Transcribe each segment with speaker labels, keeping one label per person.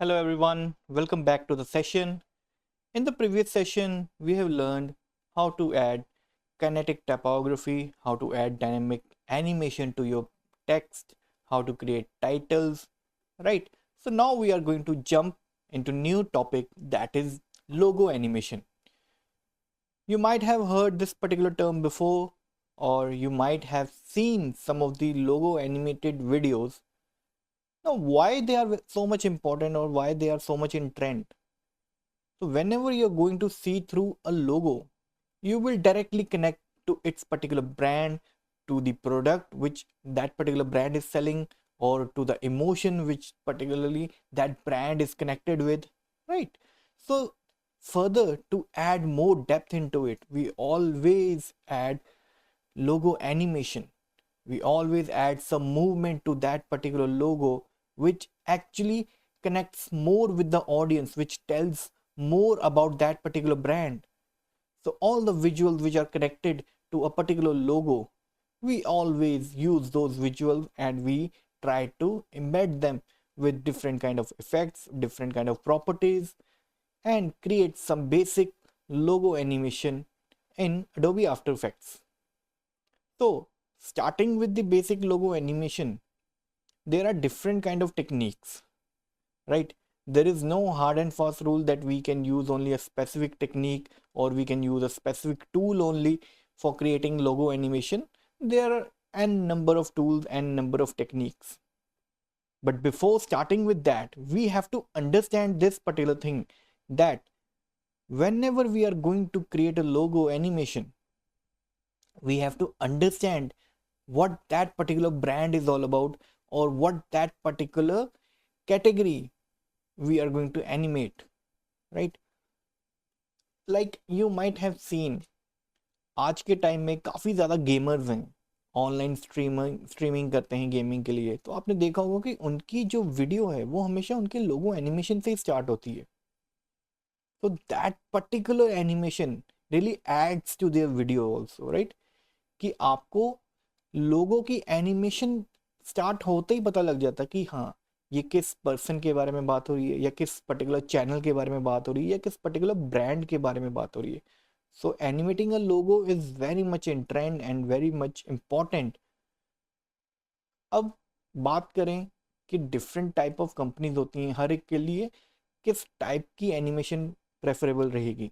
Speaker 1: Hello everyone, welcome back to the session. In the previous session, we have learned how to add kinetic typography, how to add dynamic animation to your text, how to create titles, right? So now we are going to jump into new topic, that is logo animation. You might have heard this particular term before, or you might have seen some of the logo animated videos. Now, why they are so much important or why they are so much in trend? So whenever you're going to see through a logo, you will directly connect to its particular brand, to the product which that particular brand is selling, or to the emotion which particularly that brand is connected with, right? So further, to add more depth into it, we always add logo animation. We always add some movement to that particular logo which actually connects more with the audience, which tells more about that particular brand. So all the visuals which are connected to a particular logo, we always use those visuals and we try to embed them with different kind of effects, different kind of properties, and create some basic logo animation in Adobe After Effects. So starting with the basic logo animation, there are different kind of techniques, right? There is no hard and fast rule that we can use only a specific technique or we can use a specific tool only for creating logo animation. There are n number of tools and number of techniques. But before starting with that, we have to understand this particular thing, that whenever we are going to create a logo animation, we have to understand what that particular brand is all about, or what that particular category we are going to animate, right? Like you might have seen, आज के time में काफ़ी ज़्यादा gamers हैं, online streaming करते हैं gaming के लिए। तो आपने देखा होगा कि उनकी जो वीडियो है वो हमेशा उनके लोगो एनिमेशन से ही स्टार्ट होती है। तो that particular animation really adds to their video also, right? कि आपको लोगों की एनिमेशन स्टार्ट होते ही पता लग जाता कि हाँ, ये किस पर्सन के बारे में बात हो रही है, या किस पर्टिकुलर चैनल के बारे में बात हो रही है, या किस पर्टिकुलर ब्रांड के बारे में बात हो रही है। So animating a logo is very much in trend and very much important. अब बात करें कि डिफरेंट टाइप ऑफ कंपनीज होती हैं, हर एक के लिए किस टाइप की एनिमेशन प्रेफरेबल रहेगी।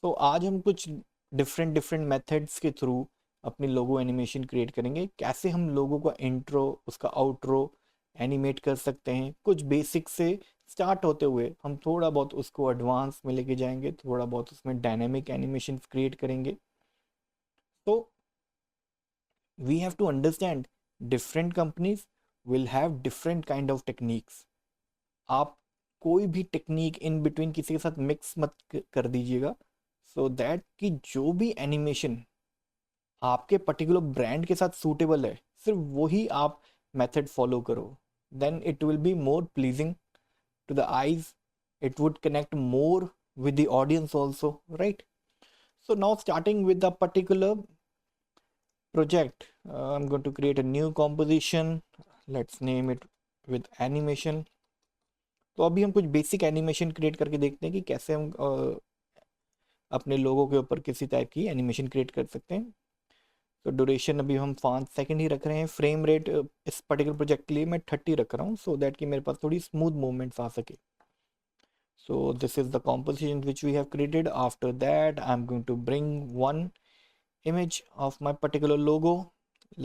Speaker 1: तो आज हम कुछ डिफरेंट डिफरेंट मेथड्स के थ्रू अपनी लोगो एनिमेशन क्रिएट करेंगे। कैसे हम लोगों का इंट्रो, उसका आउट्रो एनिमेट कर सकते हैं, कुछ बेसिक से स्टार्ट होते हुए हम थोड़ा बहुत उसको एडवांस में लेके जाएंगे, थोड़ा बहुत उसमें डायनेमिक एनिमेशन क्रिएट करेंगे। तो we have to understand different companies will have different kind of techniques. आप कोई भी टेक्निक इन बिटवीन किसी के साथ मिक्स मत कर दीजिएगा, सो दैट कि जो भी एनिमेशन आपके पर्टिकुलर ब्रांड के साथ सूटेबल है, सिर्फ वही आप मेथड फॉलो करो। Then it will be more pleasing to the eyes, it would connect more with the audience also, right? So now starting with the particular project, I'm going to create a new composition. Let's name it with animation. तो अभी हम कुछ basic animation create करके देखते हैं कि कैसे हम अपने लोगों के ऊपर किसी टाइप की एनिमेशन क्रिएट कर सकते हैं। तो ड्यूरेशन अभी हम 5 सेकंड ही रख रहे हैं। फ्रेम रेट इस पर्टिकुलर प्रोजेक्ट के लिए मैं 30 रख रहा हूँ, सो दैट कि मेरे पास थोड़ी स्मूथ मूवमेंट्स आ सके। So this is the composition which we have created. After that, I'm going to bring one image of my particular logo.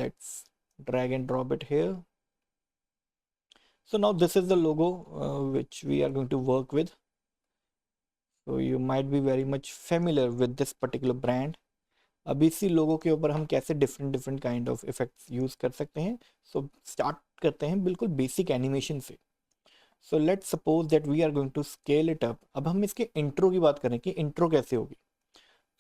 Speaker 1: Let's drag and drop it here. So now this is the logo which we are going to work with. So you might be very much familiar with this particular brand. अब इसी लोगो के ऊपर हम कैसे different different kind of effects use कर सकते हैं। So start करते हैं बिल्कुल बेसिक एनिमेशन से। So let's suppose that we are going to scale it up. अब हम इसके इंट्रो की बात करें कि इंट्रो कैसे होगी।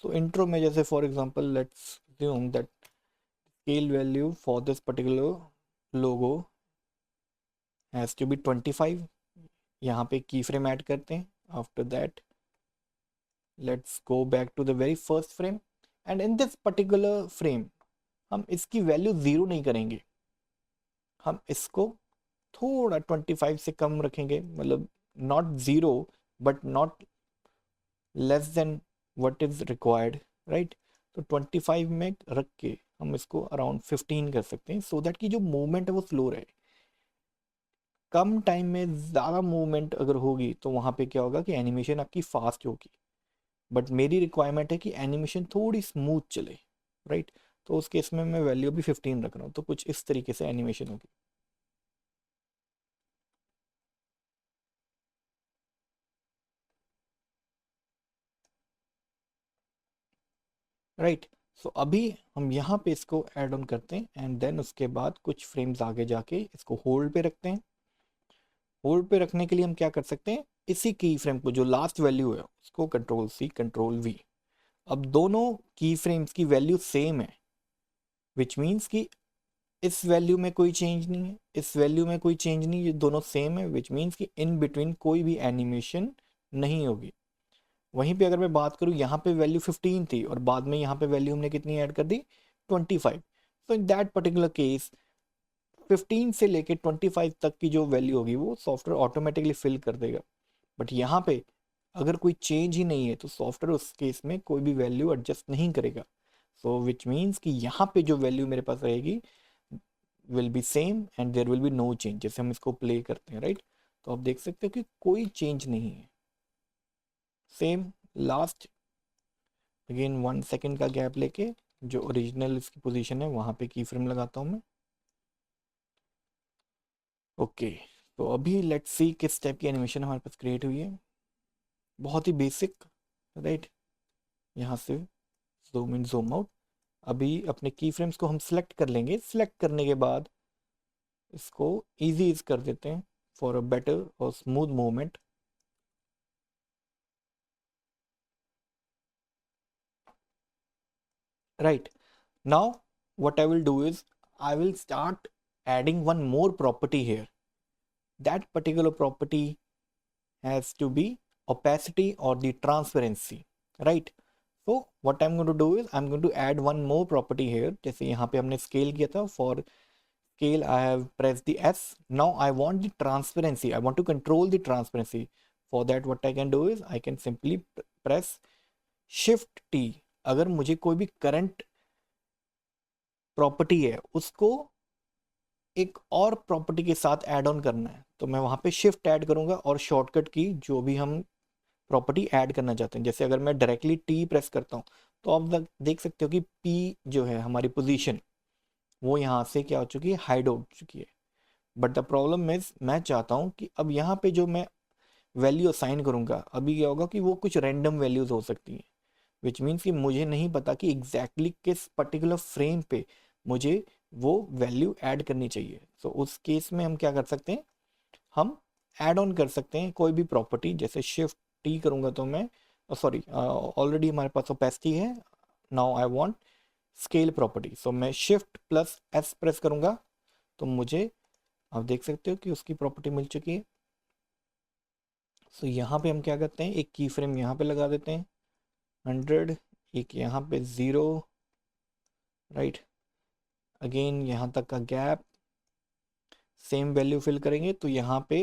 Speaker 1: सो इंट्रो में जैसे for example let's assume that scale value for this particular logo has to be 25। यहाँ पे की फ्रेम ऐड करते हैं। After that let's go back to the very first frame, and in this particular frame हम इसकी value zero नहीं करेंगे, हम इसको थोड़ा 25 से कम रखेंगे, मतलब not 0 but not less than what is required, right? तो 25 में रख के हम इसको अराउंड 15 कर सकते हैं, सो दैट कि जो मूवमेंट है वो स्लो रहे। कम टाइम में ज़्यादा मूवमेंट अगर होगी तो वहाँ पे क्या होगा कि एनिमेशन आपकी फास्ट होगी, बट मेरी रिक्वायरमेंट है कि एनिमेशन थोड़ी स्मूथ चले, राइट? तो उस केस में मैं वैल्यू भी 15 रख रहा हूँ, तो कुछ इस तरीके से एनिमेशन होगी। राइट, सो अभी हम यहाँ पे इसको ऐड ऑन करते हैं एंड देन उसके बाद कुछ फ्रेम्स आगे जाके इसको होल्ड पे रखते हैं। होल्ड पे रखने के लिए हम क्या कर सकते हैं, इसी की फ्रेम को जो लास्ट वैल्यू है उसको कंट्रोल सी कंट्रोल वी। अब दोनों की फ्रेम्स की वैल्यू सेम है, विच मीन्स कि इस वैल्यू में कोई चेंज नहीं है, इस वैल्यू में कोई चेंज नहीं, ये दोनों सेम है, विच मीन्स कि इन बिटवीन कोई भी एनिमेशन नहीं होगी। वहीं पे अगर मैं बात करूँ, यहाँ पे वैल्यू 15 थी और बाद में यहाँ पे वैल्यू हमने कितनी ऐड कर दी, 25। तो इन दैट पर्टिकुलर केस 15 से लेके 25 तक की जो वैल्यू होगी वो सॉफ्टवेयर ऑटोमेटिकली फिल कर देगा। बट यहाँ पे अगर कोई चेंज ही नहीं है तो सॉफ्टवेयर उस केस में कोई भी वैल्यू एडजस्ट नहीं करेगा। सो विच मीन्स कि यहाँ पे जो वैल्यू मेरे पास रहेगी will be same and there will be no change. जैसे हम इसको प्ले करते हैं, राइट? तो आप देख सकते हो कि कोई चेंज नहीं है, सेम। लास्ट अगेन 1 सेकेंड का गैप लेके जो ओरिजिनल इसकी पोजीशन है वहाँ पे की फ्रेम लगाता हूँ मैं। ओके, तो अभी लेट्स सी किस टाइप की एनिमेशन हमारे पास क्रिएट हुई है। बहुत ही बेसिक, राइट? यहाँ से जूम इन जूम आउट। अभी अपने की फ्रेम्स को हम सिलेक्ट कर लेंगे। सिलेक्ट करने के बाद इसको इजी इज कर देते हैं फॉर अ बेटर और smooth movement. Right, now what I will do is I will start adding one more property here. That particular property has to be opacity or the transparency, right? So what I'm going to do is I'm going to add one more property here. जैसे यहाँ पे हमने scale किया था, for scale I have pressed the S. Now I want the transparency, I want to control the transparency. For that what I can do is I can simply press shift T। अगर मुझे कोई भी current property है उसको एक और property के साथ ऐड ऑन करना है तो मैं वहाँ पे शिफ्ट ऐड करूँगा और शॉर्टकट की जो भी हम प्रॉपर्टी ऐड करना चाहते हैं, जैसे अगर मैं डायरेक्टली टी प्रेस करता हूँ तो आप देख सकते हो कि पी जो है हमारी पोजीशन वो यहाँ से क्या हो चुकी है, हाइड हो चुकी है। बट द प्रॉब्लम इज मैं चाहता हूँ कि अब यहाँ पे जो मैं वैल्यू असाइन करूँगा अभी क्या होगा कि वो कुछ रैंडम वैल्यूज हो सकती हैं, विच मीन्स कि मुझे नहीं पता कि एग्जैक्टली किस पर्टिकुलर फ्रेम पे मुझे वो वैल्यू ऐड करनी चाहिए। सो उस केस में हम क्या कर सकते हैं, हम ऐड ऑन कर सकते हैं कोई भी प्रॉपर्टी। जैसे शिफ्ट टी करूँगा तो मैं सॉरी ऑलरेडी हमारे पास ओपेसिटी है। Now I want scale property, so मैं शिफ्ट प्लस एस प्रेस करूँगा तो मुझे आप देख सकते हो कि उसकी प्रॉपर्टी मिल चुकी है। सो यहाँ पे हम क्या करते हैं, एक की फ्रेम यहाँ पे लगा देते हैं 100, एक यहाँ पे 0, राइट? अगेन यहाँ तक का गैप सेम वैल्यू फिल करेंगे। तो यहाँ पे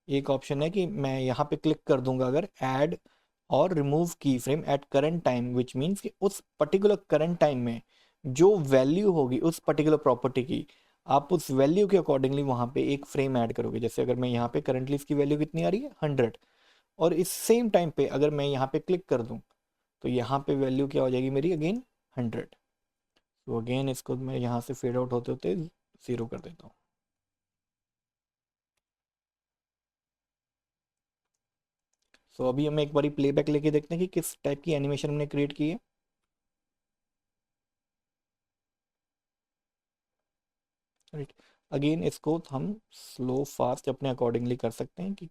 Speaker 1: एक ऑप्शन है कि मैं यहाँ पे क्लिक कर दूंगा अगर ऐड और रिमूव की frame at current time, which means कि उस पर्टिकुलर करंट टाइम में जो वैल्यू होगी उस पर्टिकुलर प्रॉपर्टी की आप उस वैल्यू के अकॉर्डिंगली वहाँ पे एक फ्रेम ऐड करोगे। जैसे अगर मैं यहाँ पे करंटली इसकी वैल्यू कितनी आ रही है 100 और इस सेम टाइम पे अगर मैं यहाँ पे क्लिक कर दूँ तो यहाँ पे वैल्यू क्या हो जाएगी मेरी अगेन 100। तो अगेन इसको मैं यहाँ से फेड आउट होते होते 0 कर देता हूँ। सो अभी हम एक बारी प्लेबैक लेके देखते हैं कि किस टाइप की एनिमेशन हमने क्रिएट की है। राइट, अगेन इसको हम स्लो फास्ट अपने अकॉर्डिंगली कर सकते हैं कि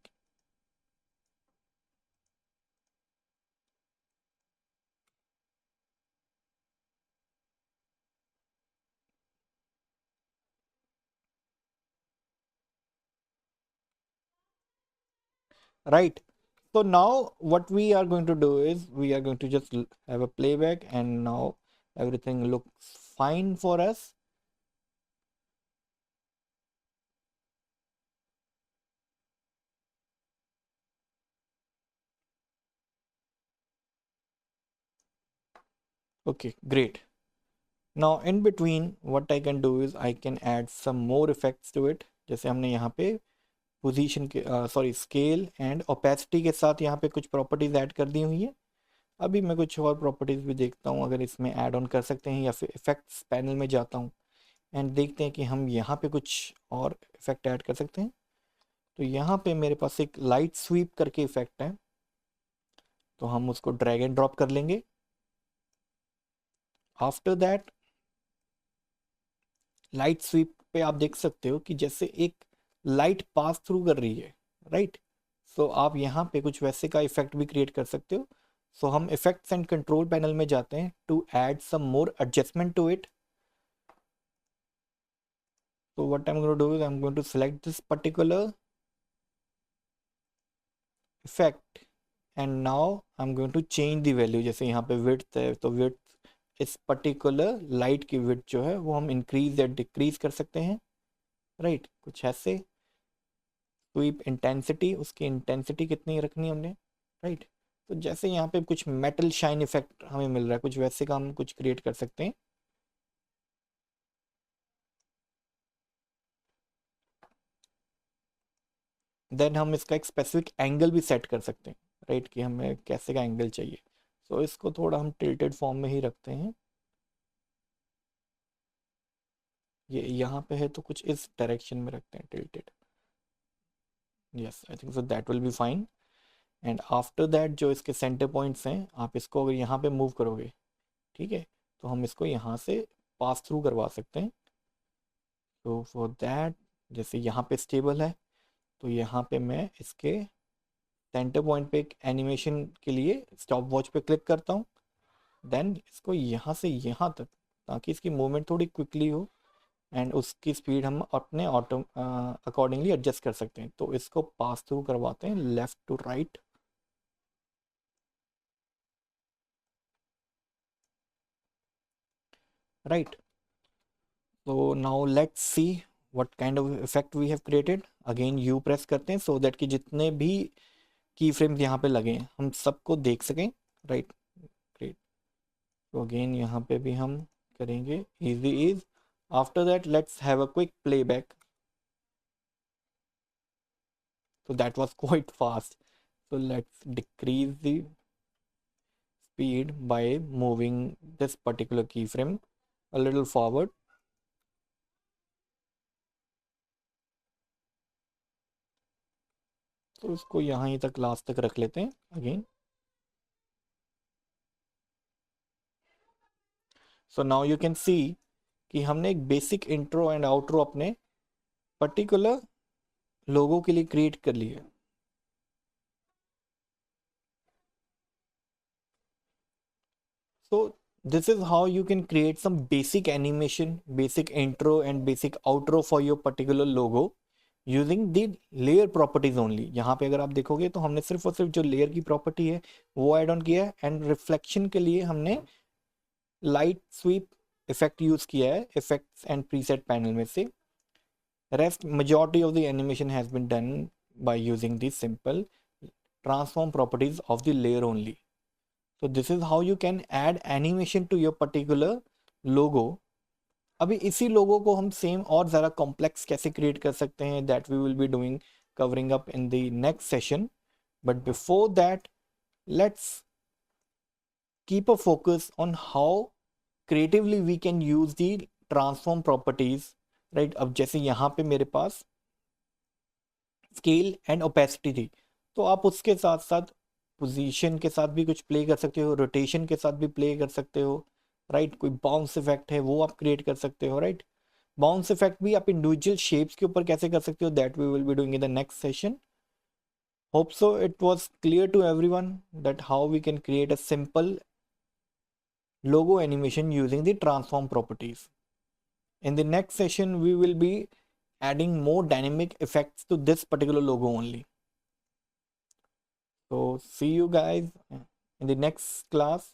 Speaker 1: right. So now what we are going to do is we are going to just have a playback and now everything looks fine for us. Okay, great. Now in between what I can do is I can add some more effects to it. जैसे हमने यहाँ पे position के sorry scale and opacity के साथ यहाँ पे कुछ प्रॉपर्टीज ऐड कर दी हुई है। अभी मैं कुछ और प्रॉपर्टीज भी देखता हूँ अगर इसमें ऐड ऑन कर सकते हैं, या फिर इफेक्ट्स पैनल में जाता हूँ एंड देखते हैं कि हम यहाँ पे कुछ और इफेक्ट ऐड कर सकते हैं। तो यहाँ पे मेरे पास एक लाइट स्वीप करके इफेक्ट है, तो हम उसको ड्रैग एंड ड्रॉप कर लेंगे। आफ्टर दैट लाइट स्वीप पे आप देख सकते हो कि जैसे एक लाइट पास थ्रू कर रही है, राइट। सो आप यहाँ पे कुछ वैसे का इफेक्ट भी क्रिएट कर सकते हो। सो हम इफेक्ट्स एंड कंट्रोल पैनल में जाते हैं to add some more adjustment to it. So what I'm going to do is I'm going to select this particular effect and now I'm going to change the value। जैसे यहाँ पे width है तो width इस particular light की width जो है वो हम increase या decrease कर सकते हैं, right। कुछ ऐसे sweep intensity, उसकी intensity कितनी रखनी है हमने, right। तो जैसे यहाँ पे कुछ metal shine effect हमें मिल रहा है, कुछ वैसे का हम कुछ create कर सकते हैं। देन हम इसका एक स्पेसिफिक एंगल भी सेट कर सकते हैं, राइट, कि हमें कैसे का एंगल चाहिए। सो इसको थोड़ा हम टिल्टेड फॉर्म में ही रखते हैं। ये यहाँ पे है तो कुछ इस डायरेक्शन में रखते हैं tilted. Yes, I think so that will be fine. And after that जो इसके सेंटर पॉइंट्स हैं, आप इसको अगर यहाँ पे मूव करोगे, ठीक है, तो हम इसको यहाँ से पास थ्रू करवा सकते हैं। तो फॉर दैट जैसे यहाँ पे स्टेबल है तो यहाँ पे मैं इसके सेंटर पॉइंट पे एक एनिमेशन के लिए स्टॉप वॉच पे क्लिक करता हूँ। देन इसको यहाँ से यहाँ तक, ताकि इसकी मूवमेंट थोड़ी क्विकली हो एंड उसकी स्पीड हम अपने ऑटो अकॉर्डिंगली एडजस्ट कर सकते हैं। तो इसको पास थ्रू करवाते हैं लेफ्ट टू राइट। राइट, तो now let's see what kind of effect we have created. Again you press करते हैं सो दैट कि जितने भी की फ्रेम्स यहाँ पे लगे हैं हम सबको देख सकें, राइट। ग्रेट, तो अगेन यहाँ पे भी हम करेंगे easy is. After that let's have a quick playback. So that was quite fast. So let's decrease the speed by moving this particular keyframe a little forward. तो इसको यहाँ ही तक लास्ट तक रख लेते हैं again. So now you can see कि हमने एक बेसिक इंट्रो एंड आउट्रो अपने पर्टिकुलर लोगों के लिए क्रिएट कर लिया। So this is how you can create some basic animation, basic intro and basic outro for your particular logo using the layer properties only। यहाँ पे अगर आप देखोगे तो हमने सिर्फ और सिर्फ जो लेयर की प्रॉपर्टी है वो ऐड ऑन किया है एंड रिफ्लेक्शन के लिए हमने लाइट स्वीप इफेक्ट यूज किया है इफेक्ट्स एंड प्रीसेट पैनल में से। Rest majority of the animation has been done by using the simple transform properties of the layer only। So this is how you can add animation to your particular logo। अभी इसी लोगो को हम same और ज़्यादा complex कैसे create कर सकते हैं, that we will be doing covering up in the next session. But before that let's keep a focus on how creatively we can use the transform properties, right. अब जैसे यहाँ पे मेरे पास स्केल एंड ओपेसिटी थी, तो आप उसके साथ साथ पोजीशन के साथ भी कुछ प्ले कर सकते हो, रोटेशन के साथ भी प्ले कर सकते हो, राइट। कोई बाउंस इफेक्ट है वो आप क्रिएट कर सकते हो, राइट। बाउंस इफेक्ट भी आप इंडिविजुअल शेप्स के ऊपर कैसे कर सकते हो, that we will be doing in the next session. Hope so it was clear to everyone that how we can create a simple logo animation using the transform properties। In the next session we will be adding more dynamic effects to this particular logo only। So see you guys in the next class।